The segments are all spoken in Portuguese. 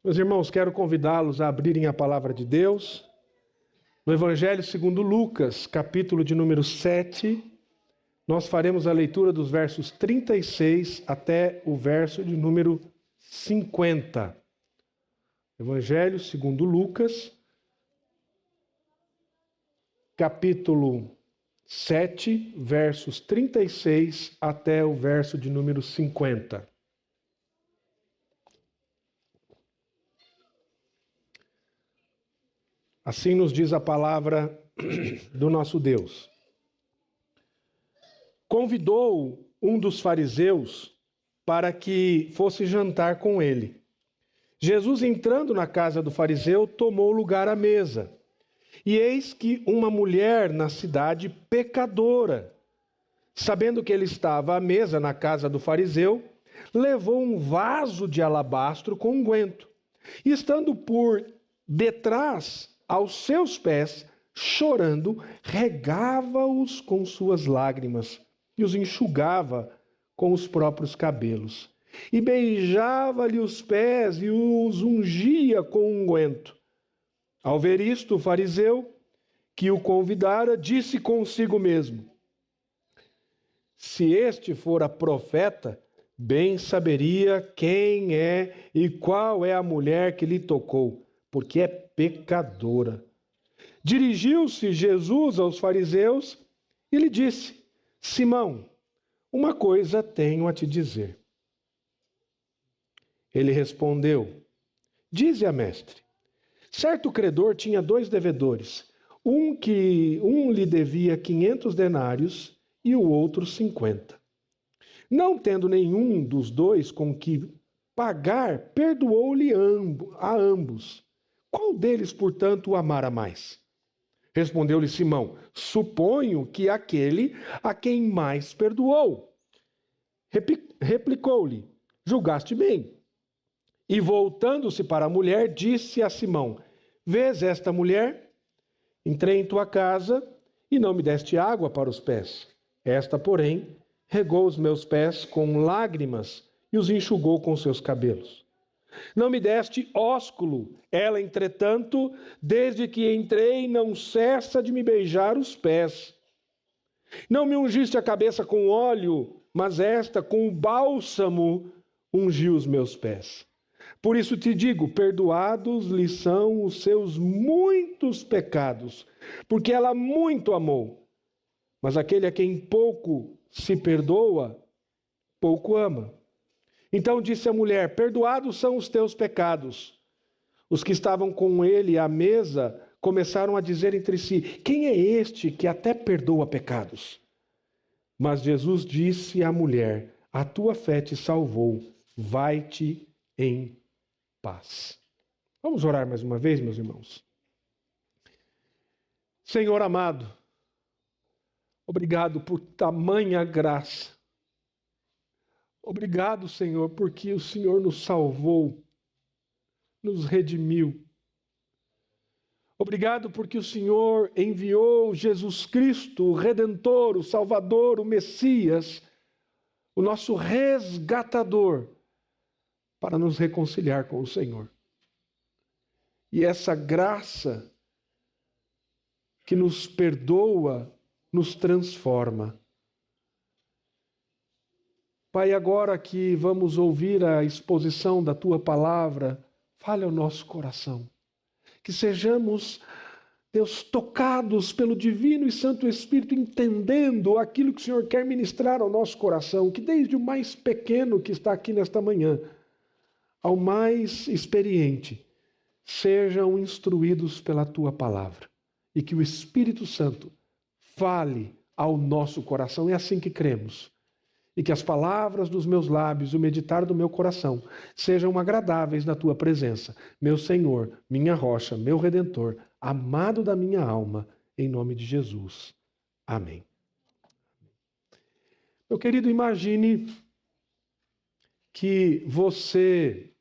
Meus irmãos, quero convidá-los a abrirem a palavra de Deus no Evangelho segundo Lucas, capítulo de número 7. Nós faremos a leitura dos versos 36 até o verso de número 50. Evangelho segundo Lucas, capítulo 7, versos 36 até o verso de número 50. Assim nos diz a palavra do nosso Deus. Convidou um dos fariseus para que fosse jantar com ele. Jesus, entrando na casa do fariseu, tomou lugar à mesa. E eis que uma mulher na cidade, pecadora, sabendo que ele estava à mesa na casa do fariseu, levou um vaso de alabastro com unguento. E estando por detrás aos seus pés, chorando, regava-os com suas lágrimas e os enxugava com os próprios cabelos. E beijava-lhe os pés e os ungia com unguento. Ao ver isto, o fariseu que o convidara disse consigo mesmo: se este fora profeta, bem saberia quem é e qual é a mulher que lhe tocou, porque é pecadora. Dirigiu-se Jesus aos fariseus e lhe disse: Simão, uma coisa tenho a te dizer. Ele respondeu: dize-a, mestre. Certo credor tinha 2 devedores, um lhe devia 500 denários e o outro 50. Não tendo nenhum dos 2 com que pagar, perdoou-lhe a ambos. Qual deles, portanto, o amara mais? Respondeu-lhe Simão: suponho que aquele a quem mais perdoou. Replicou-lhe: julgaste bem. E voltando-se para a mulher, disse a Simão: vês esta mulher? Entrei em tua casa e não me deste água para os pés. Esta, porém, regou os meus pés com lágrimas e os enxugou com seus cabelos. Não me deste ósculo. Ela, entretanto, desde que entrei, não cessa de me beijar os pés. Não me ungiste a cabeça com óleo, mas esta, com o bálsamo, ungiu os meus pés. Por isso te digo, perdoados lhe são os seus muitos pecados, porque ela muito amou. Mas aquele a quem pouco se perdoa, pouco ama. Então disse a mulher: perdoados são os teus pecados. Os que estavam com ele à mesa começaram a dizer entre si: quem é este que até perdoa pecados? Mas Jesus disse à mulher: a tua fé te salvou, vai-te em paz. Vamos orar mais uma vez, meus irmãos. Senhor amado, obrigado por tamanha graça. Obrigado, Senhor, porque o Senhor nos salvou, nos redimiu. Obrigado porque o Senhor enviou Jesus Cristo, o Redentor, o Salvador, o Messias, o nosso resgatador, para nos reconciliar com o Senhor. E essa graça que nos perdoa, nos transforma. Pai, agora que vamos ouvir a exposição da Tua Palavra, fale ao nosso coração. Que sejamos, Deus, tocados pelo Divino e Santo Espírito, entendendo aquilo que o Senhor quer ministrar ao nosso coração. Que desde o mais pequeno que está aqui nesta manhã, ao mais experiente, sejam instruídos pela Tua Palavra. E que o Espírito Santo fale ao nosso coração. É assim que cremos. E que as palavras dos meus lábios e o meditar do meu coração sejam agradáveis na Tua presença. Meu Senhor, minha rocha, meu Redentor, amado da minha alma, em nome de Jesus. Amém. Meu querido, imagine que você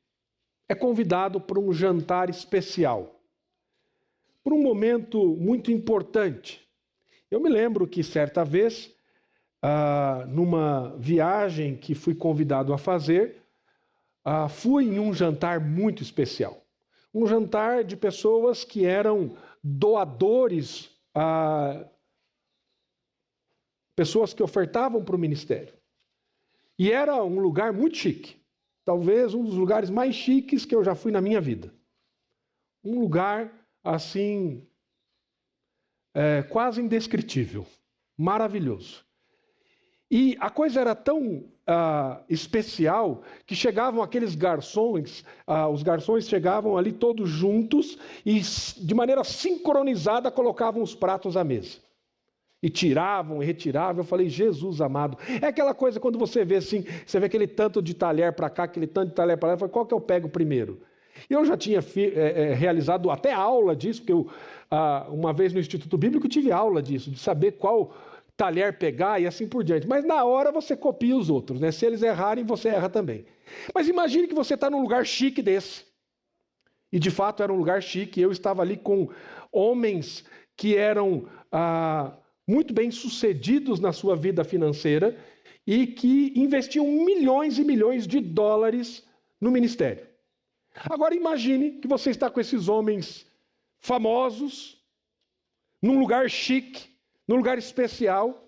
é convidado para um jantar especial, por um momento muito importante. Eu me lembro que certa vez, numa viagem que fui convidado a fazer, fui em um jantar muito especial. Um jantar de pessoas que eram doadores, pessoas que ofertavam para o ministério. E era um lugar muito chique. Talvez um dos lugares mais chiques que eu já fui na minha vida. Um lugar, assim, quase indescritível. Maravilhoso. E a coisa era tão especial que chegavam aqueles garçons, os garçons chegavam ali todos juntos e de maneira sincronizada colocavam os pratos à mesa. E tiravam e retiravam. Eu falei, Jesus amado. É aquela coisa quando você vê assim, você vê aquele tanto de talher para cá, aquele tanto de talher para lá, eu falei, qual que eu pego primeiro? Eu já tinha realizado até aula disso, porque eu, uma vez no Instituto Bíblico tive aula disso, de saber qual talher pegar e assim por diante. Mas na hora você copia os outros, né? Se eles errarem, você erra também. Mas imagine que você está num lugar chique desse. E de fato era um lugar chique. Eu estava ali com homens que eram muito bem sucedidos na sua vida financeira e que investiam milhões e milhões de dólares no ministério. Agora imagine que você está com esses homens famosos, num lugar chique, num lugar especial,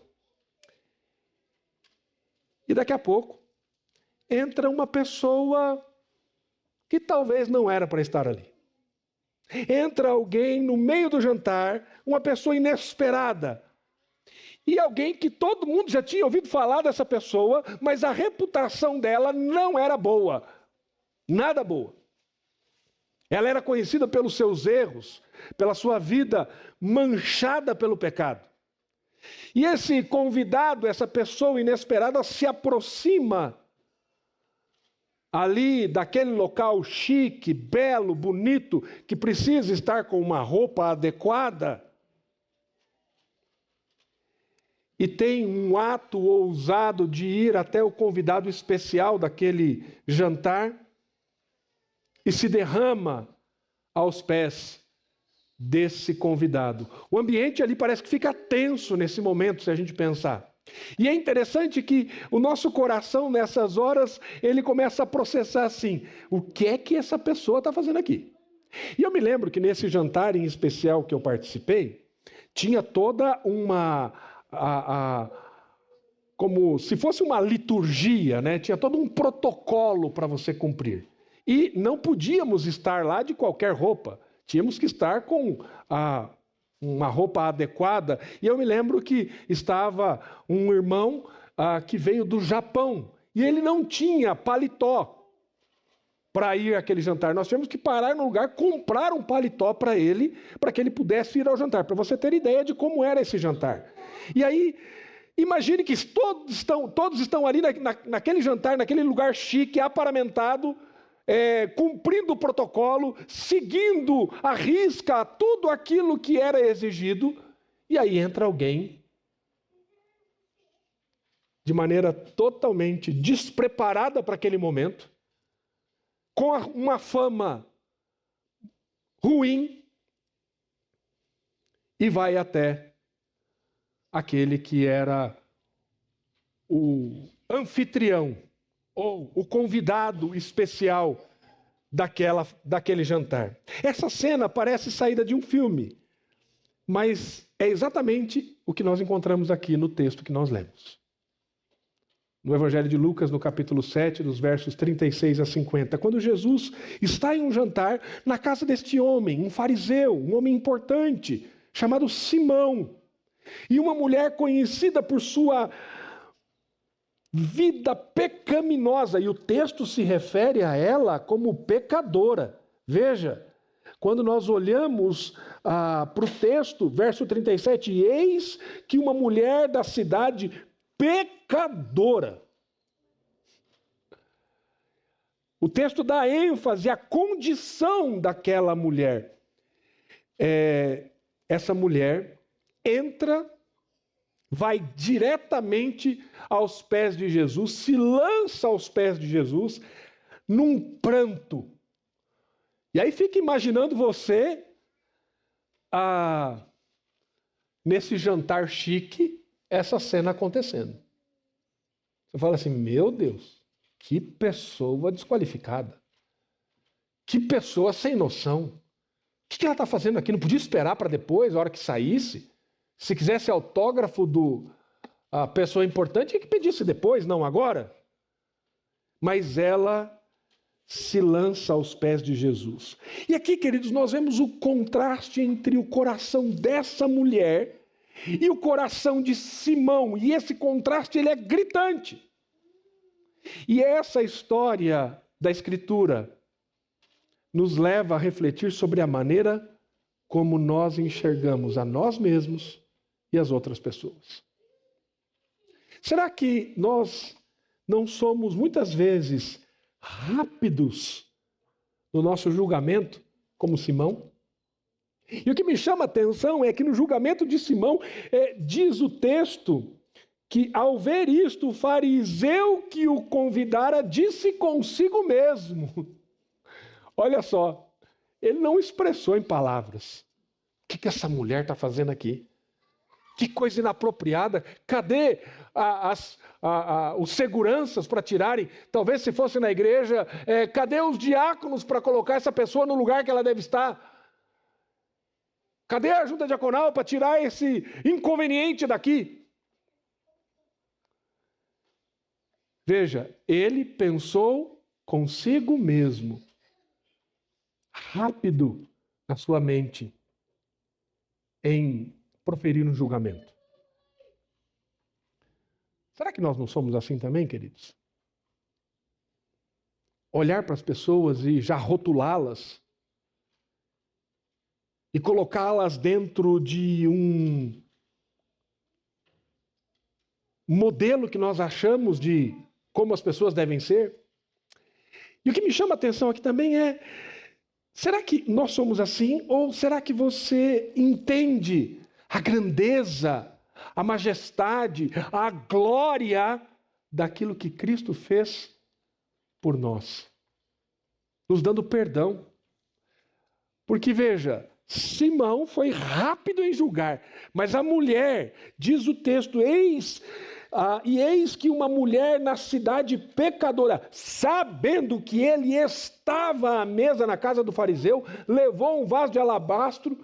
e daqui a pouco entra uma pessoa que talvez não era para estar ali. Entra alguém no meio do jantar, uma pessoa inesperada, e alguém que todo mundo já tinha ouvido falar dessa pessoa, mas a reputação dela não era boa, nada boa. Ela era conhecida pelos seus erros, pela sua vida manchada pelo pecado. E esse convidado, essa pessoa inesperada, se aproxima ali daquele local chique, belo, bonito, que precisa estar com uma roupa adequada. E tem um ato ousado de ir até o convidado especial daquele jantar e se derrama aos pés desse convidado. O ambiente ali parece que fica tenso nesse momento, se a gente pensar. E é interessante que o nosso coração, nessas horas, ele começa a processar assim, o que é que essa pessoa está fazendo aqui? E eu me lembro que nesse jantar em especial que eu participei, tinha toda uma... como se fosse uma liturgia, né? Tinha todo um protocolo para você cumprir. E não podíamos estar lá de qualquer roupa. Tínhamos que estar com uma roupa adequada. E eu me lembro que estava um irmão que veio do Japão. E ele não tinha paletó para ir àquele jantar. Nós tivemos que parar no lugar, comprar um paletó para que ele pudesse ir ao jantar. Para você ter ideia de como era esse jantar. E aí, imagine que todos estão ali naquele jantar, naquele lugar chique, aparamentado, cumprindo o protocolo, seguindo à risca tudo aquilo que era exigido, e aí entra alguém de maneira totalmente despreparada para aquele momento, com uma fama ruim, e vai até aquele que era o anfitrião, ou o convidado especial daquele jantar. Essa cena parece saída de um filme, mas é exatamente o que nós encontramos aqui no texto que nós lemos. No Evangelho de Lucas, no capítulo 7, dos versos 36 a 50, quando Jesus está em um jantar na casa deste homem, um fariseu, um homem importante, chamado Simão, e uma mulher conhecida por sua vida pecaminosa, e o texto se refere a ela como pecadora. Veja, quando nós olhamos para o texto, verso 37, eis que uma mulher da cidade pecadora. O texto dá ênfase à condição daquela mulher. Essa mulher entra, vai diretamente aos pés de Jesus, se lança aos pés de Jesus, num pranto. E aí fica imaginando você, nesse jantar chique, essa cena acontecendo. Você fala assim, meu Deus, Que pessoa desqualificada. Que pessoa sem noção. O que ela está fazendo aqui? Não podia esperar para depois, a hora que saísse? Se quisesse autógrafo da pessoa importante, tinha que pedisse depois, não agora. Mas ela se lança aos pés de Jesus. E aqui, queridos, nós vemos o contraste entre o coração dessa mulher e o coração de Simão. E esse contraste, ele é gritante. E essa história da Escritura nos leva a refletir sobre a maneira como nós enxergamos a nós mesmos e as outras pessoas. Será que nós não somos muitas vezes rápidos no nosso julgamento, como Simão? E o que me chama a atenção é que no julgamento de Simão, diz o texto que ao ver isto, o fariseu que o convidara disse consigo mesmo. Olha só, ele não expressou em palavras. O que essa mulher está fazendo aqui? Que coisa inapropriada. Cadê os seguranças para tirarem? Talvez se fosse na igreja, cadê os diáconos para colocar essa pessoa no lugar que ela deve estar? Cadê a ajuda diaconal para tirar esse inconveniente daqui? Veja, ele pensou consigo mesmo, rápido na sua mente, em proferir um julgamento. Será que nós não somos assim também, queridos? Olhar para as pessoas e já rotulá-las e colocá-las dentro de um modelo que nós achamos de como as pessoas devem ser. E o que me chama a atenção aqui também é, será que nós somos assim? Ou será que você entende a grandeza, a majestade, a glória daquilo que Cristo fez por nós, nos dando perdão? Porque veja, Simão foi rápido em julgar, mas a mulher, diz o texto, eis que uma mulher na cidade pecadora, sabendo que ele estava à mesa na casa do fariseu, levou um vaso de alabastro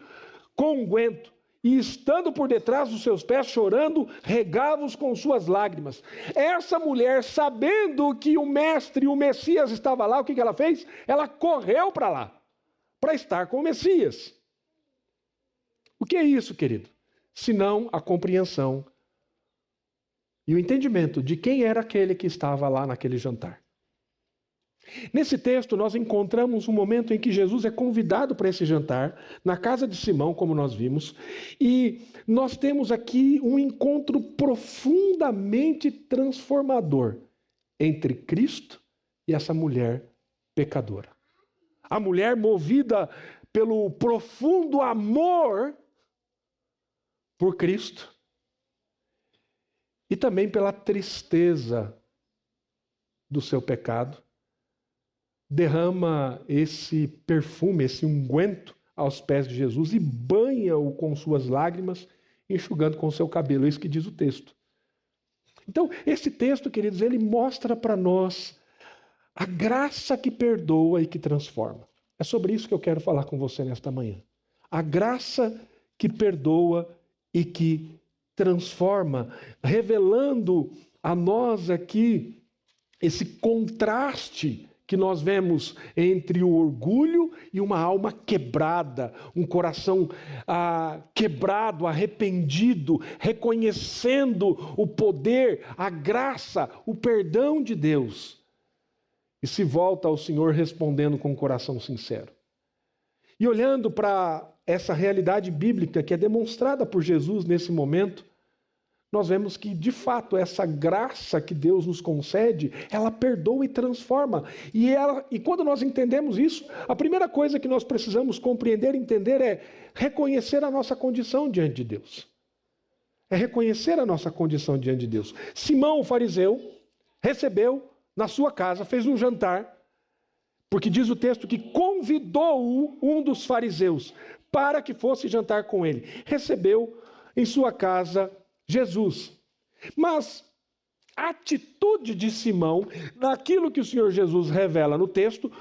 com unguento, e estando por detrás dos seus pés, chorando, regava-os com suas lágrimas. Essa mulher, sabendo que o mestre, o Messias estava lá, o que ela fez? Ela correu para lá, para estar com o Messias. O que é isso, querido? Senão a compreensão e o entendimento de quem era aquele que estava lá naquele jantar. Nesse texto, nós encontramos um momento em que Jesus é convidado para esse jantar, na casa de Simão, como nós vimos, e nós temos aqui um encontro profundamente transformador entre Cristo e essa mulher pecadora. A mulher movida pelo profundo amor por Cristo e também pela tristeza do seu pecado, derrama esse perfume, esse unguento aos pés de Jesus e banha-o com suas lágrimas, enxugando com o seu cabelo. É isso que diz o texto. Então, esse texto, queridos, ele mostra para nós a graça que perdoa e que transforma. É sobre isso que eu quero falar com você nesta manhã. A graça que perdoa e que transforma, revelando a nós aqui esse contraste que nós vemos entre o orgulho e uma alma quebrada, um coração quebrado, arrependido, reconhecendo o poder, a graça, o perdão de Deus. E se volta ao Senhor respondendo com um coração sincero. E olhando para essa realidade bíblica que é demonstrada por Jesus nesse momento, nós vemos que, de fato, essa graça que Deus nos concede, ela perdoa e transforma. E quando nós entendemos isso, a primeira coisa que nós precisamos compreender e entender é reconhecer a nossa condição diante de Deus. É reconhecer a nossa condição diante de Deus. Simão, o fariseu, recebeu na sua casa, fez um jantar, porque diz o texto que convidou um dos fariseus para que fosse jantar com ele. Recebeu em sua casa Jesus. Mas atitude de Simão, naquilo que o Senhor Jesus revela no texto,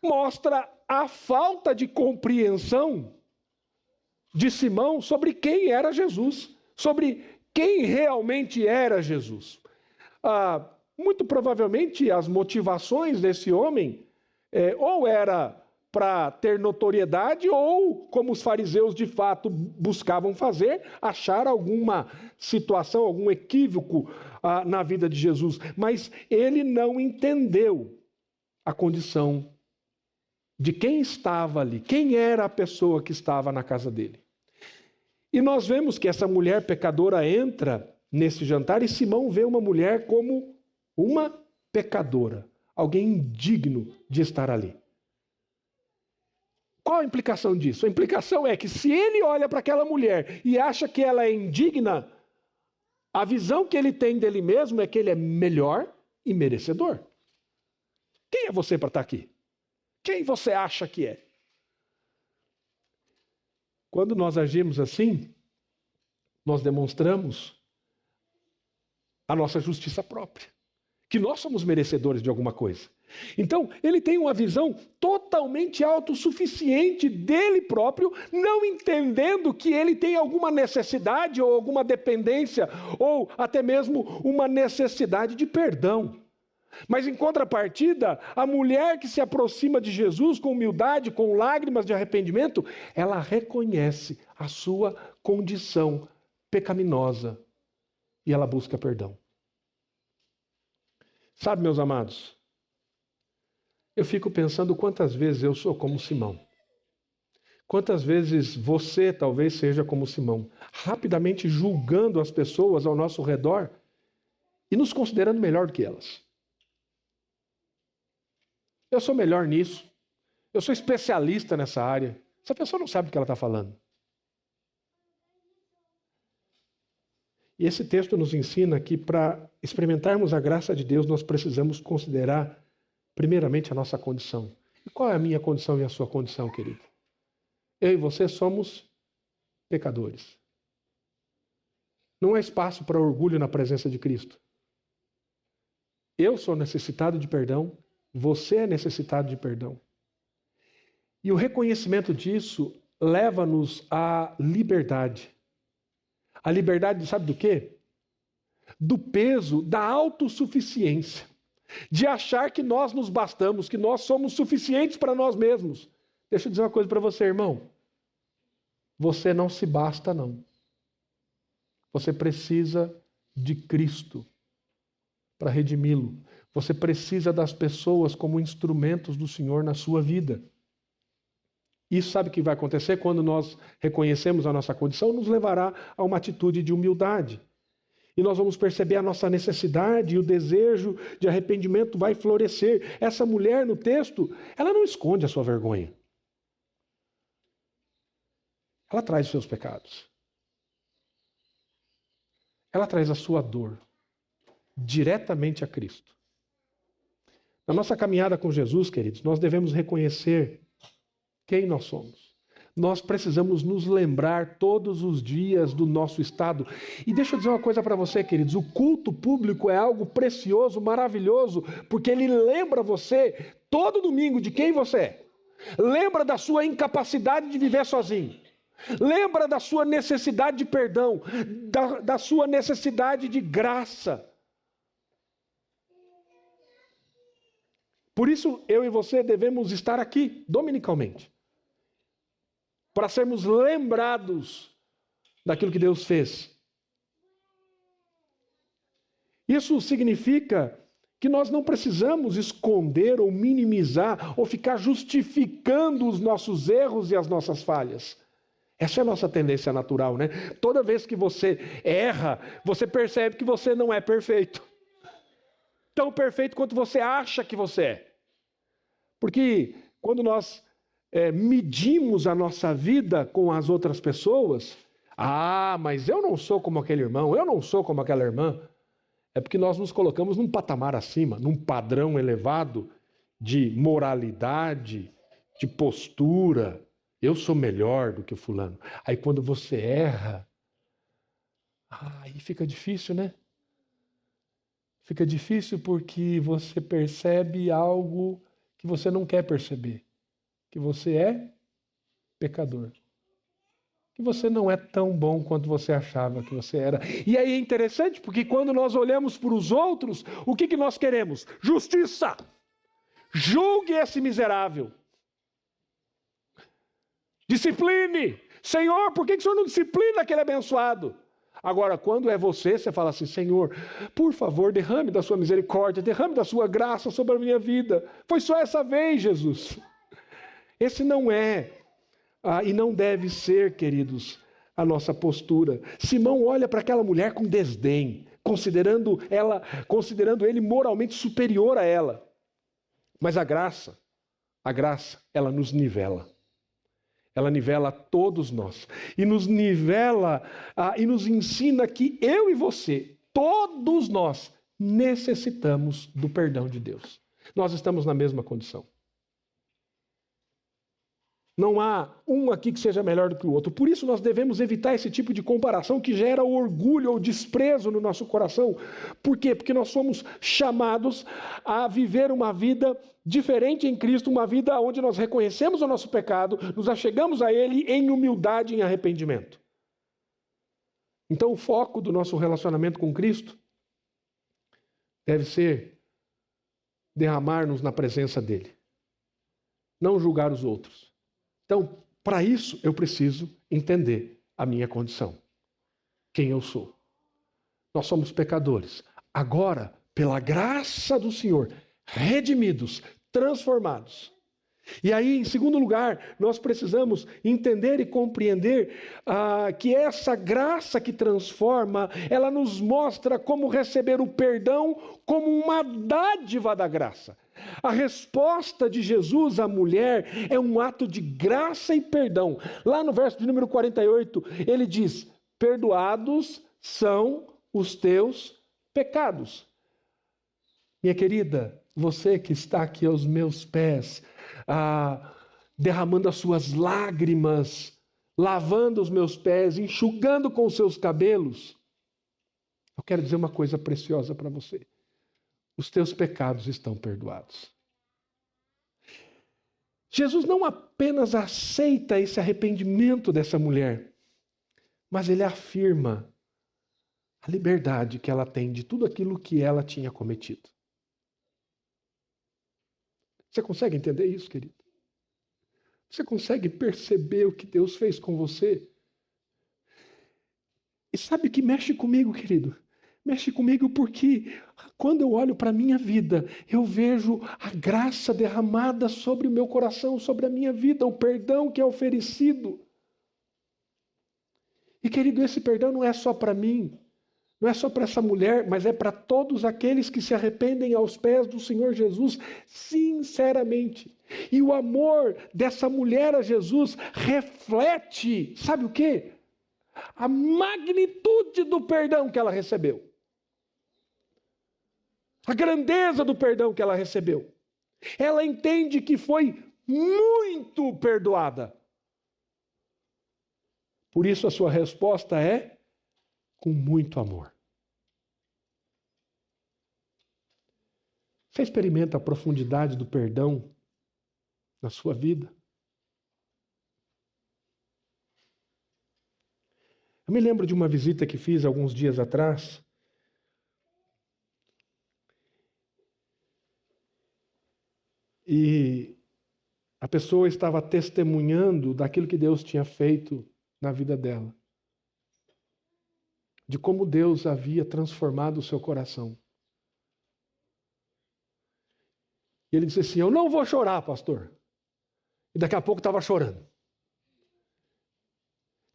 mostra a falta de compreensão de Simão sobre quem era Jesus, sobre quem realmente era Jesus. Muito provavelmente as motivações desse homem ou era para ter notoriedade ou, como os fariseus de fato buscavam fazer, achar alguma situação, algum equívoco na vida de Jesus. Mas ele não entendeu a condição de quem estava ali, quem era a pessoa que estava na casa dele. E nós vemos que essa mulher pecadora entra nesse jantar e Simão vê uma mulher como uma pecadora, alguém indigno de estar ali. Qual a implicação disso? A implicação é que se ele olha para aquela mulher e acha que ela é indigna, a visão que ele tem dele mesmo é que ele é melhor e merecedor. Quem é você para estar aqui? Quem você acha que é? Quando nós agimos assim, nós demonstramos a nossa justiça própria, que nós somos merecedores de alguma coisa. Então, ele tem uma visão totalmente autossuficiente dele próprio, não entendendo que ele tem alguma necessidade ou alguma dependência, ou até mesmo uma necessidade de perdão. Mas em contrapartida, a mulher que se aproxima de Jesus com humildade, com lágrimas de arrependimento, ela reconhece a sua condição pecaminosa e ela busca perdão. Sabe, meus amados, eu fico pensando quantas vezes eu sou como Simão. Quantas vezes você talvez seja como Simão, rapidamente julgando as pessoas ao nosso redor e nos considerando melhor do que elas. Eu sou melhor nisso. Eu sou especialista nessa área. Essa pessoa não sabe o que ela está falando. E esse texto nos ensina que para experimentarmos a graça de Deus, nós precisamos considerar primeiramente a nossa condição. E qual é a minha condição e a sua condição, querido? Eu e você somos pecadores. Não há espaço para orgulho na presença de Cristo. Eu sou necessitado de perdão. Você é necessitado de perdão. E o reconhecimento disso leva-nos à liberdade. A liberdade, sabe do quê? Do peso da autossuficiência. De achar que nós nos bastamos, que nós somos suficientes para nós mesmos. Deixa eu dizer uma coisa para você, irmão. Você não se basta, não. Você precisa de Cristo para redimi-lo. Você precisa das pessoas como instrumentos do Senhor na sua vida. Isso sabe o que vai acontecer quando nós reconhecemos a nossa condição? Nos levará a uma atitude de humildade. E nós vamos perceber a nossa necessidade e o desejo de arrependimento vai florescer. Essa mulher no texto, ela não esconde a sua vergonha. Ela traz os seus pecados. Ela traz a sua dor diretamente a Cristo. Na nossa caminhada com Jesus, queridos, nós devemos reconhecer quem nós somos. Nós precisamos nos lembrar todos os dias do nosso estado. E deixa eu dizer uma coisa para você, queridos. O culto público é algo precioso, maravilhoso, porque ele lembra você todo domingo de quem você é. Lembra da sua incapacidade de viver sozinho. Lembra da sua necessidade de perdão, da sua necessidade de graça. Por isso, eu e você devemos estar aqui, dominicalmente, para sermos lembrados daquilo que Deus fez. Isso significa que nós não precisamos esconder ou minimizar ou ficar justificando os nossos erros e as nossas falhas. Essa é a nossa tendência natural, né? Toda vez que você erra, você percebe que você não é perfeito. Tão perfeito quanto você acha que você é. Porque quando nós medimos a nossa vida com as outras pessoas, mas eu não sou como aquele irmão, eu não sou como aquela irmã, é porque nós nos colocamos num patamar acima, num padrão elevado de moralidade, de postura. Eu sou melhor do que o fulano. Aí quando você erra, aí fica difícil, né? Fica difícil porque você percebe algo que você não quer perceber, que você é pecador, que você não é tão bom quanto você achava que você era. E aí é interessante porque quando nós olhamos para os outros, o que nós queremos? Justiça! Julgue esse miserável. Discipline! Senhor, por que o Senhor não disciplina aquele abençoado? Agora, quando é você, você fala assim, Senhor, por favor, derrame da sua misericórdia, derrame da sua graça sobre a minha vida. Foi só essa vez, Jesus. Esse não é, e não deve ser, queridos, a nossa postura. Simão olha para aquela mulher com desdém, considerando ele moralmente superior a ela. Mas a graça, ela nos nivela. Ela nivela todos nós. E nos nivela e nos ensina que eu e você, todos nós, necessitamos do perdão de Deus. Nós estamos na mesma condição. Não há um aqui que seja melhor do que o outro. Por isso nós devemos evitar esse tipo de comparação que gera orgulho ou desprezo no nosso coração. Por quê? Porque nós somos chamados a viver uma vida diferente em Cristo, uma vida onde nós reconhecemos o nosso pecado, nos achegamos a Ele em humildade e em arrependimento. Então o foco do nosso relacionamento com Cristo deve ser derramar-nos na presença dEle. Não julgar os outros. Então, para isso, eu preciso entender a minha condição. Quem eu sou. Nós somos pecadores. Agora, pela graça do Senhor, redimidos, transformados. E aí, em segundo lugar, nós precisamos entender e compreender que essa graça que transforma, ela nos mostra como receber o perdão como uma dádiva da graça. A resposta de Jesus à mulher é um ato de graça e perdão. Lá no verso de número 48, ele diz, perdoados são os teus pecados. Minha querida, você que está aqui aos meus pés, derramando as suas lágrimas, lavando os meus pés, enxugando com os seus cabelos, eu quero dizer uma coisa preciosa para você. Os teus pecados estão perdoados. Jesus não apenas aceita esse arrependimento dessa mulher, mas ele afirma a liberdade que ela tem de tudo aquilo que ela tinha cometido. Você consegue entender isso, querido? Você consegue perceber o que Deus fez com você? E sabe o que mexe comigo, querido? Mexe comigo porque quando eu olho para a minha vida, eu vejo a graça derramada sobre o meu coração, sobre a minha vida, o perdão que é oferecido. E querido, esse perdão não é só para mim, não é só para essa mulher, mas é para todos aqueles que se arrependem aos pés do Senhor Jesus, sinceramente. E o amor dessa mulher a Jesus reflete, sabe o quê? A magnitude do perdão que ela recebeu. A grandeza do perdão que ela recebeu. Ela entende que foi muito perdoada. Por isso a sua resposta é com muito amor. Você experimenta a profundidade do perdão na sua vida? Eu me lembro de uma visita que fiz alguns dias atrás. E a pessoa estava testemunhando daquilo que Deus tinha feito na vida dela. De como Deus havia transformado o seu coração. E ele disse assim, eu não vou chorar, pastor. E daqui a pouco estava chorando.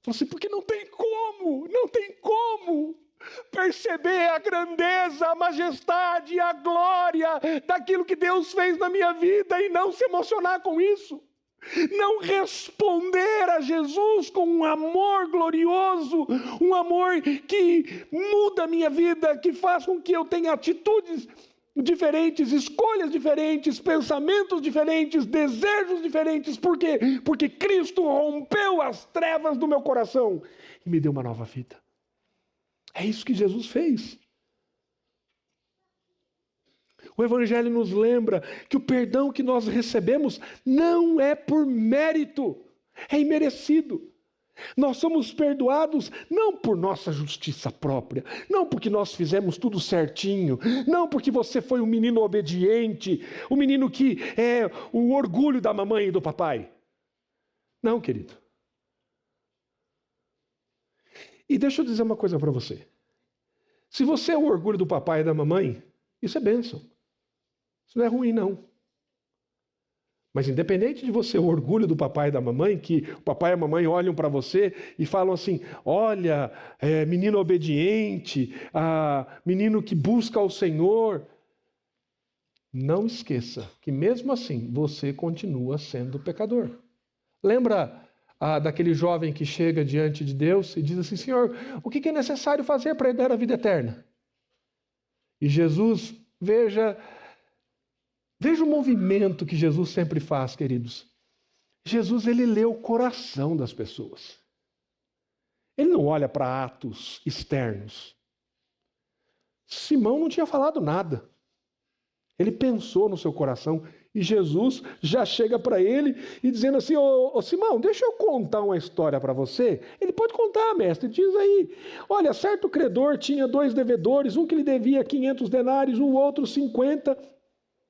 Falou assim, porque não tem como perceber a grandeza, a majestade, a glória daquilo que Deus fez na minha vida e não se emocionar com isso. Não responder a Jesus com um amor glorioso, um amor que muda a minha vida, que faz com que eu tenha atitudes diferentes, escolhas diferentes, pensamentos diferentes, desejos diferentes. Por quê? Porque Cristo rompeu as trevas do meu coração e me deu uma nova vida. É isso que Jesus fez. O Evangelho nos lembra que o perdão que nós recebemos não é por mérito, é imerecido. Nós somos perdoados não por nossa justiça própria, não porque nós fizemos tudo certinho, não porque você foi um menino obediente, um menino que é o orgulho da mamãe e do papai. Não, querido. E deixa eu dizer uma coisa para você. Se você é o orgulho do papai e da mamãe, isso é bênção. Isso não é ruim, não. Mas independente de você, o orgulho do papai e da mamãe, que o papai e a mamãe olham para você e falam assim, olha, menino obediente, menino que busca ao Senhor. Não esqueça que mesmo assim você continua sendo pecador. Lembra daquele jovem que chega diante de Deus e diz assim, Senhor, o que é necessário fazer para herdar a vida eterna? E Jesus, veja o movimento que Jesus sempre faz, queridos. Jesus, ele lê o coração das pessoas. Ele não olha para atos externos. Simão não tinha falado nada. Ele pensou no seu coração e Jesus já chega para ele e dizendo assim, ô Simão, deixa eu contar uma história para você. Ele pode contar, mestre, diz aí. Olha, certo credor tinha 2 devedores, um que lhe devia 500 denários, o outro 50.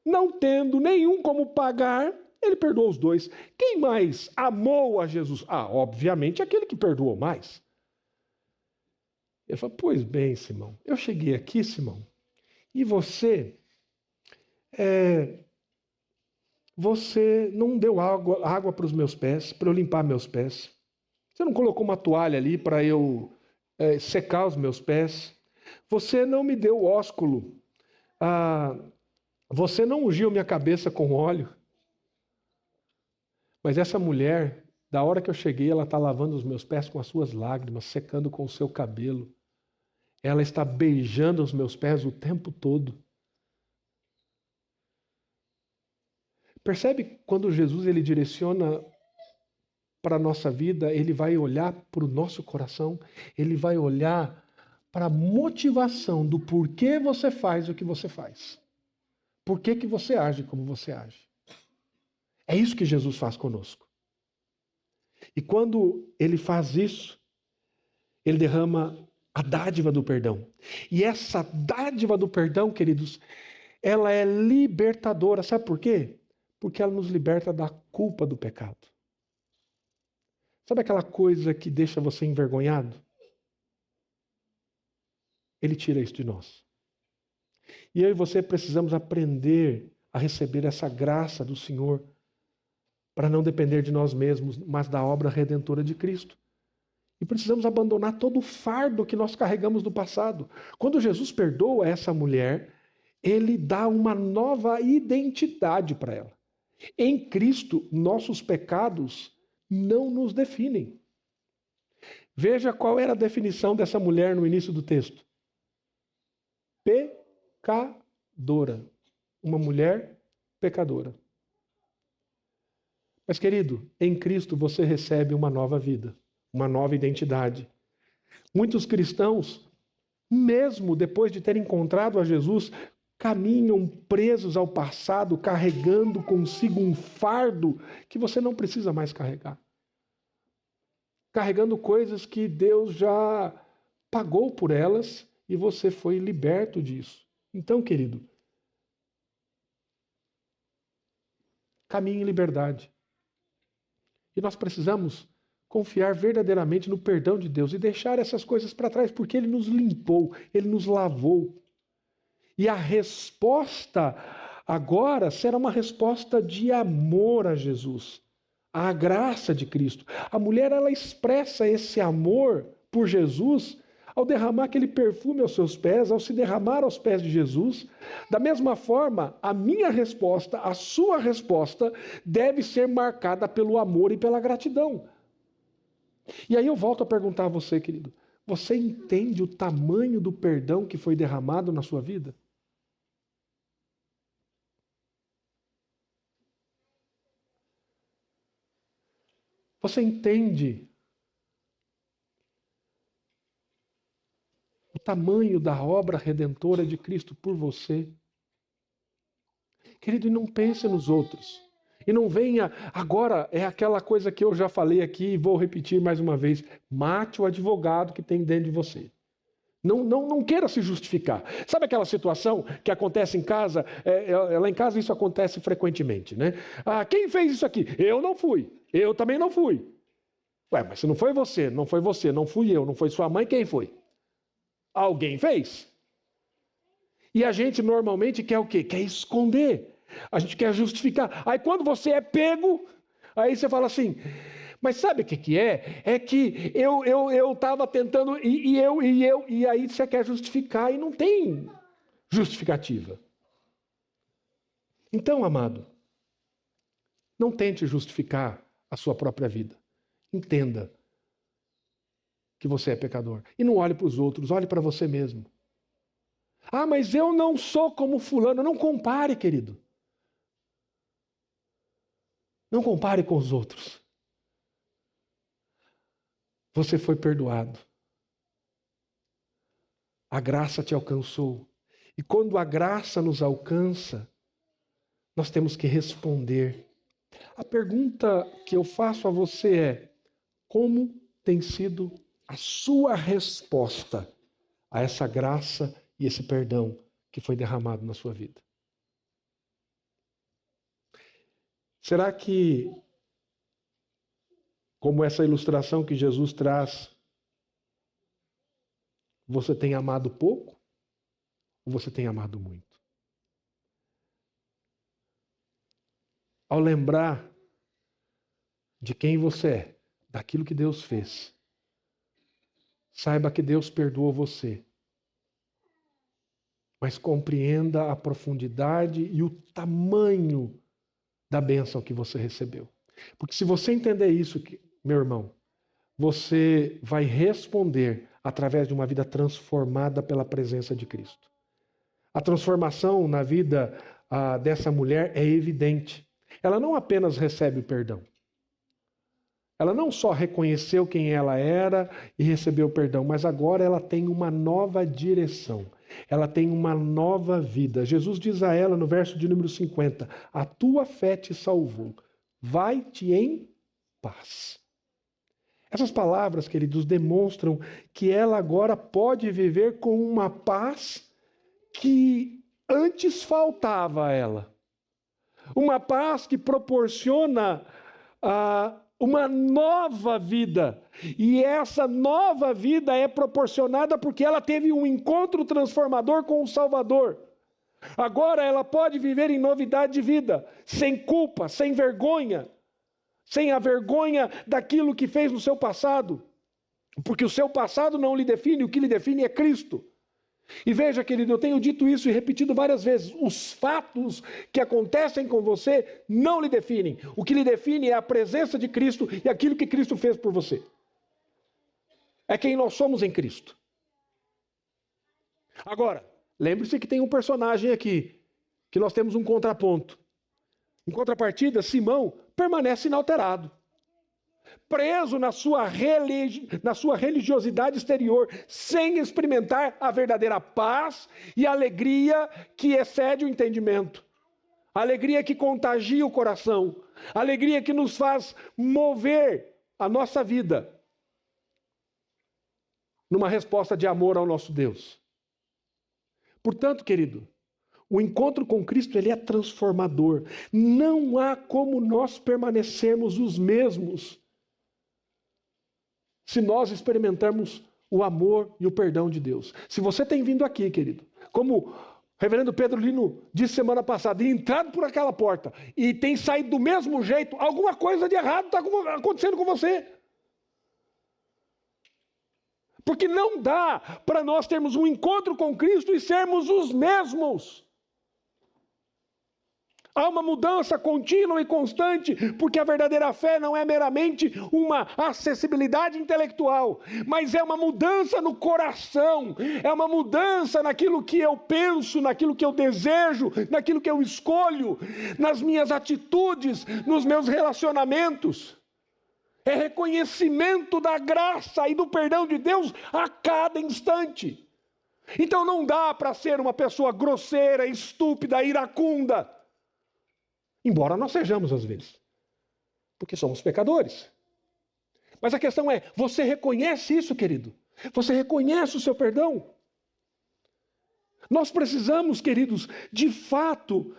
Não tendo nenhum como pagar, ele perdoou os 2. Quem mais amou a Jesus? Obviamente aquele que perdoou mais. Ele falou, pois bem, Simão, eu cheguei aqui, Simão, e você não deu água para os meus pés, para eu limpar meus pés. Você não colocou uma toalha ali para eu secar os meus pés. Você não me deu ósculo. Você não ungiu minha cabeça com óleo. Mas essa mulher, da hora que eu cheguei, ela está lavando os meus pés com as suas lágrimas, secando com o seu cabelo. Ela está beijando os meus pés o tempo todo. Percebe quando Jesus ele direciona para a nossa vida, ele vai olhar para o nosso coração, ele vai olhar para a motivação do porquê você faz o que você faz. Por que você age como você age. É isso que Jesus faz conosco. E quando ele faz isso, ele derrama a dádiva do perdão. E essa dádiva do perdão, queridos, ela é libertadora. Sabe por quê? Porque ela nos liberta da culpa do pecado. Sabe aquela coisa que deixa você envergonhado? Ele tira isso de nós. E eu e você precisamos aprender a receber essa graça do Senhor para não depender de nós mesmos, mas da obra redentora de Cristo. E precisamos abandonar todo o fardo que nós carregamos do passado. Quando Jesus perdoa essa mulher, ele dá uma nova identidade para ela. Em Cristo, nossos pecados não nos definem. Veja qual era a definição dessa mulher no início do texto. Pecadora. Uma mulher pecadora. Mas, querido, em Cristo você recebe uma nova vida, uma nova identidade. Muitos cristãos, mesmo depois de terem encontrado a Jesus, caminham presos ao passado, carregando consigo um fardo que você não precisa mais carregar. Carregando coisas que Deus já pagou por elas e você foi liberto disso. Então, querido, caminhe em liberdade. E nós precisamos confiar verdadeiramente no perdão de Deus e deixar essas coisas para trás, porque Ele nos limpou, Ele nos lavou. E a resposta agora será uma resposta de amor a Jesus, à graça de Cristo. A mulher, ela expressa esse amor por Jesus ao derramar aquele perfume aos seus pés, ao se derramar aos pés de Jesus. Da mesma forma, a minha resposta, a sua resposta, deve ser marcada pelo amor e pela gratidão. E aí eu volto a perguntar a você, querido, você entende o tamanho do perdão que foi derramado na sua vida? Você entende o tamanho da obra redentora de Cristo por você? Querido, e não pense nos outros. E não venha, agora é aquela coisa que eu já falei aqui e vou repetir mais uma vez. Mate o advogado que tem dentro de você. Não queira se justificar. Sabe aquela situação que acontece em casa? Lá em casa isso acontece frequentemente, né? Ah, quem fez isso aqui? Eu não fui. Eu também não fui. Ué, mas se não foi você, não foi você, não fui eu, não foi sua mãe, quem foi? Alguém fez. E a gente normalmente quer o quê? Quer esconder. A gente quer justificar. Aí quando você é pego, aí você fala assim, mas sabe o que é? É que eu estava tentando, e aí você quer justificar e não tem justificativa. Então, amado, não tente justificar a sua própria vida. Entenda que você é pecador. E não olhe para os outros, olhe para você mesmo. Ah, mas eu não sou como fulano. Não compare, querido. Não compare com os outros. Você foi perdoado. A graça te alcançou. E quando a graça nos alcança, nós temos que responder. A pergunta que eu faço a você é: como tem sido a sua resposta a essa graça e esse perdão que foi derramado na sua vida? Será que, como essa ilustração que Jesus traz, você tem amado pouco ou você tem amado muito? Ao lembrar de quem você é, daquilo que Deus fez, saiba que Deus perdoou você. Mas compreenda a profundidade e o tamanho da bênção que você recebeu. Porque se você entender isso, meu irmão, você vai responder através de uma vida transformada pela presença de Cristo. A transformação na vida dessa mulher é evidente. Ela não apenas recebe o perdão. Ela não só reconheceu quem ela era e recebeu o perdão, mas agora ela tem uma nova direção. Ela tem uma nova vida. Jesus diz a ela no verso de número 50, a tua fé te salvou. Vai-te em paz. Essas palavras, queridos, demonstram que ela agora pode viver com uma paz que antes faltava a ela. Uma paz que proporciona uma nova vida. E essa nova vida é proporcionada porque ela teve um encontro transformador com o Salvador. Agora ela pode viver em novidade de vida, sem culpa, sem vergonha, sem a vergonha daquilo que fez no seu passado. Porque o seu passado não lhe define, o que lhe define é Cristo. E veja, querido, eu tenho dito isso e repetido várias vezes. Os fatos que acontecem com você não lhe definem. O que lhe define é a presença de Cristo e aquilo que Cristo fez por você. É quem nós somos em Cristo. Agora, lembre-se que tem um personagem aqui, que nós temos um contraponto. Em contrapartida, Simão permanece inalterado. Preso na sua religiosidade exterior, sem experimentar a verdadeira paz e alegria que excede o entendimento. A alegria que contagia o coração. A alegria que nos faz mover a nossa vida numa resposta de amor ao nosso Deus. Portanto, querido, o encontro com Cristo ele é transformador. Não há como nós permanecermos os mesmos se nós experimentarmos o amor e o perdão de Deus. Se você tem vindo aqui, querido, como o reverendo Pedro Lino disse semana passada, e entrado por aquela porta e tem saído do mesmo jeito, alguma coisa de errado está acontecendo com você. Porque não dá para nós termos um encontro com Cristo e sermos os mesmos. Há uma mudança contínua e constante, porque a verdadeira fé não é meramente uma acessibilidade intelectual, mas é uma mudança no coração, é uma mudança naquilo que eu penso, naquilo que eu desejo, naquilo que eu escolho, nas minhas atitudes, nos meus relacionamentos. É reconhecimento da graça e do perdão de Deus a cada instante. Então não dá para ser uma pessoa grosseira, estúpida, iracunda. Embora nós sejamos às vezes. Porque somos pecadores. Mas a questão é, você reconhece isso, querido? Você reconhece o seu perdão? Nós precisamos, queridos, de fato,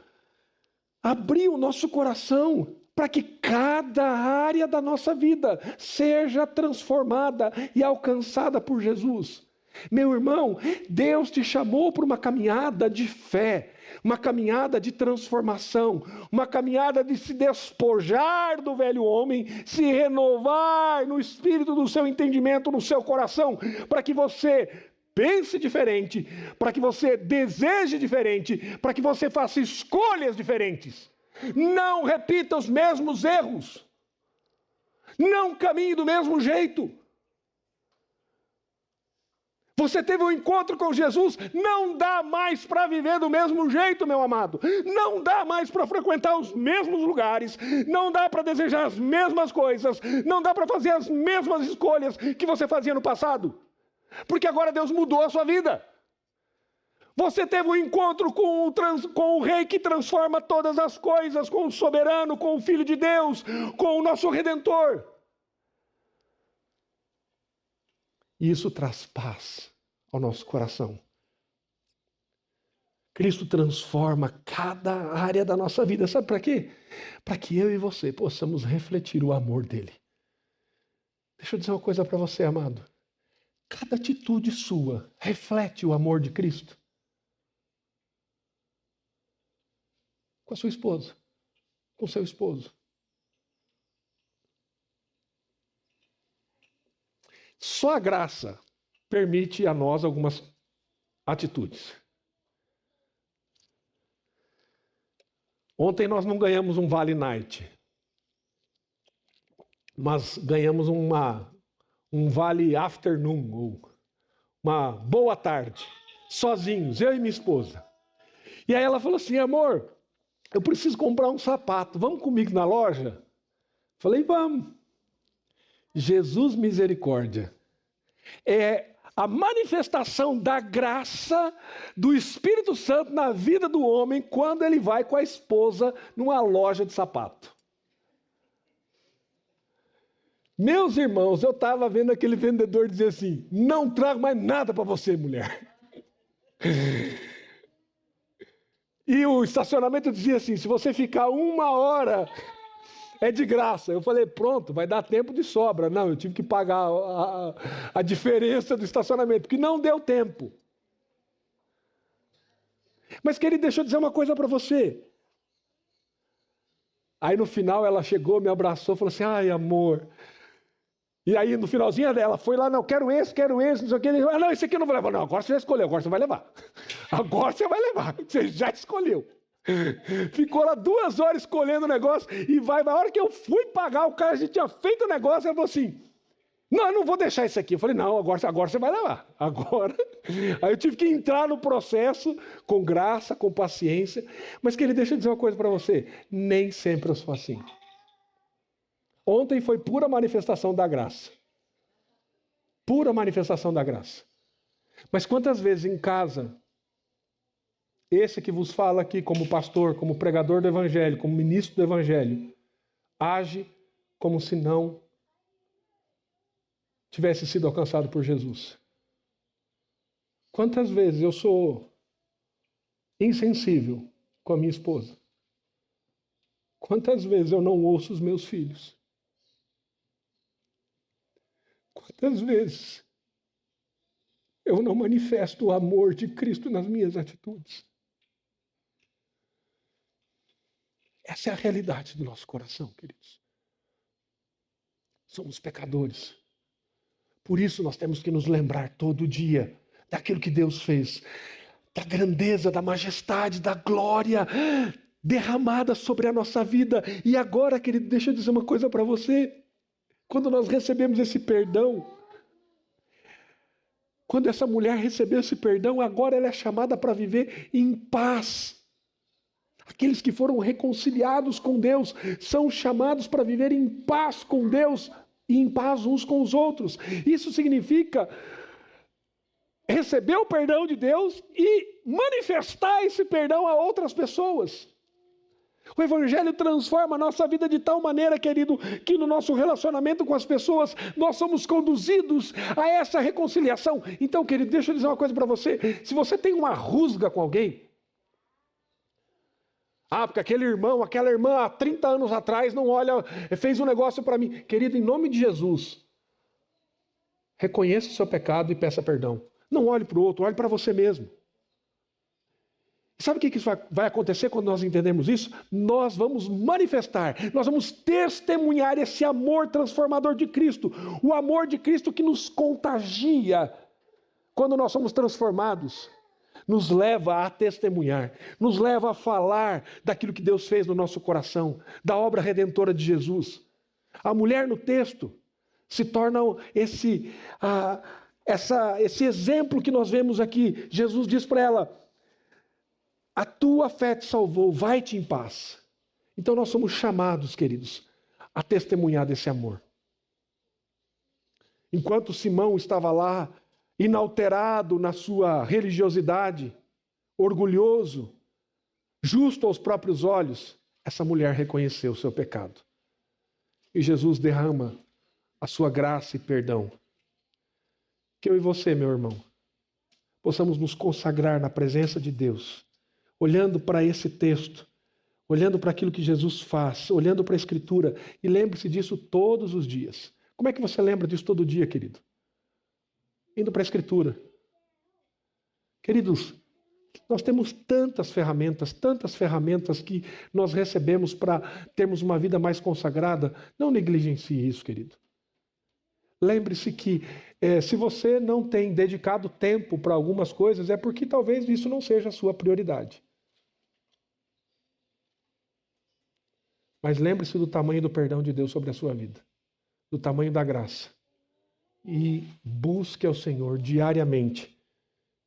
abrir o nosso coração para que cada área da nossa vida seja transformada e alcançada por Jesus. Meu irmão, Deus te chamou para uma caminhada de fé, uma caminhada de transformação, uma caminhada de se despojar do velho homem, se renovar no espírito do seu entendimento, no seu coração, para que você pense diferente, para que você deseje diferente, para que você faça escolhas diferentes. Não repita os mesmos erros. Não caminhe do mesmo jeito. Você teve um encontro com Jesus, não dá mais para viver do mesmo jeito, meu amado. Não dá mais para frequentar os mesmos lugares, não dá para desejar as mesmas coisas, não dá para fazer as mesmas escolhas que você fazia no passado. Porque agora Deus mudou a sua vida. Você teve um encontro com o Rei que transforma todas as coisas, com o soberano, com o Filho de Deus, com o nosso Redentor. E isso traz paz ao nosso coração. Cristo transforma cada área da nossa vida. Sabe para quê? Para que eu e você possamos refletir o amor dele. Deixa eu dizer uma coisa para você, amado. Cada atitude sua reflete o amor de Cristo. Com a sua esposa, com o seu esposo. Só a graça permite a nós algumas atitudes. Ontem nós não ganhamos um Vale Night, mas ganhamos um Vale Afternoon, ou uma boa tarde, sozinhos, eu e minha esposa. E aí ela falou assim, amor, eu preciso comprar um sapato, vamos comigo na loja? Falei, vamos. Jesus misericórdia. É a manifestação da graça do Espírito Santo na vida do homem quando ele vai com a esposa numa loja de sapato. Meus irmãos, eu estava vendo aquele vendedor dizer assim, não trago mais nada para você, mulher. E o estacionamento dizia assim, se você ficar 1 hora... é de graça. Eu falei, pronto, vai dar tempo de sobra. Não, eu tive que pagar a diferença do estacionamento, porque não deu tempo. Mas, querido, deixa eu dizer uma coisa para você. Aí, no final, ela chegou, me abraçou, falou assim, ai, amor. E aí, no finalzinho, ela foi lá, não, quero esse, não sei o que. Ele, não, esse aqui eu não vou levar. Não, agora você já escolheu, agora você vai levar. Agora você vai levar, você já escolheu. Ficou lá 2 horas escolhendo o negócio e vai. Na hora que eu fui pagar, o cara já tinha feito o negócio, ele falou assim, não, eu não vou deixar isso aqui. Eu falei, não, agora você vai levar. Agora. Aí eu tive que entrar no processo com graça, com paciência. Mas, querido, deixa eu dizer uma coisa para você. Nem sempre eu sou assim. Ontem foi pura manifestação da graça. Pura manifestação da graça. Mas quantas vezes em casa, esse que vos fala aqui como pastor, como pregador do Evangelho, como ministro do Evangelho, age como se não tivesse sido alcançado por Jesus? Quantas vezes eu sou insensível com a minha esposa? Quantas vezes eu não ouço os meus filhos? Quantas vezes eu não manifesto o amor de Cristo nas minhas atitudes? Essa é a realidade do nosso coração, queridos. Somos pecadores. Por isso nós temos que nos lembrar todo dia daquilo que Deus fez, da grandeza, da majestade, da glória derramada sobre a nossa vida. E agora, querido, deixa eu dizer uma coisa para você. Quando nós recebemos esse perdão, quando essa mulher recebeu esse perdão, agora ela é chamada para viver em paz. Aqueles que foram reconciliados com Deus são chamados para viver em paz com Deus e em paz uns com os outros. Isso significa receber o perdão de Deus e manifestar esse perdão a outras pessoas. O Evangelho transforma a nossa vida de tal maneira, querido, que no nosso relacionamento com as pessoas, nós somos conduzidos a essa reconciliação. Então, querido, deixa eu dizer uma coisa para você. Se você tem uma rusga com alguém, porque aquele irmão, aquela irmã há 30 anos atrás não olha, fez um negócio para mim. Querido, em nome de Jesus, reconheça o seu pecado e peça perdão. Não olhe para o outro, olhe para você mesmo. Sabe o que vai acontecer quando nós entendemos isso? Nós vamos manifestar, nós vamos testemunhar esse amor transformador de Cristo. O amor de Cristo que nos contagia quando nós somos transformados. Nos leva a testemunhar, nos leva a falar daquilo que Deus fez no nosso coração, da obra redentora de Jesus. A mulher no texto se torna esse exemplo que nós vemos aqui. Jesus diz para ela: a tua fé te salvou, vai-te em paz. Então nós somos chamados, queridos, a testemunhar desse amor. Enquanto Simão estava lá, inalterado na sua religiosidade, orgulhoso, justo aos próprios olhos, essa mulher reconheceu o seu pecado. E Jesus derrama a sua graça e perdão. Que eu e você, meu irmão, possamos nos consagrar na presença de Deus, olhando para esse texto, olhando para aquilo que Jesus faz, olhando para a Escritura, e lembre-se disso todos os dias. Como é que você lembra disso todo dia, querido? Indo para a Escritura. Queridos, nós temos tantas ferramentas que nós recebemos para termos uma vida mais consagrada. Não negligencie isso, querido. Lembre-se que se você não tem dedicado tempo para algumas coisas, é porque talvez isso não seja a sua prioridade. Mas lembre-se do tamanho do perdão de Deus sobre a sua vida, do tamanho da graça. E busque ao Senhor diariamente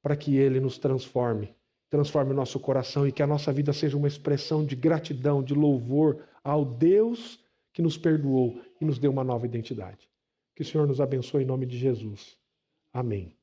para que Ele nos transforme o nosso coração e que a nossa vida seja uma expressão de gratidão, de louvor ao Deus que nos perdoou e nos deu uma nova identidade. Que o Senhor nos abençoe em nome de Jesus. Amém.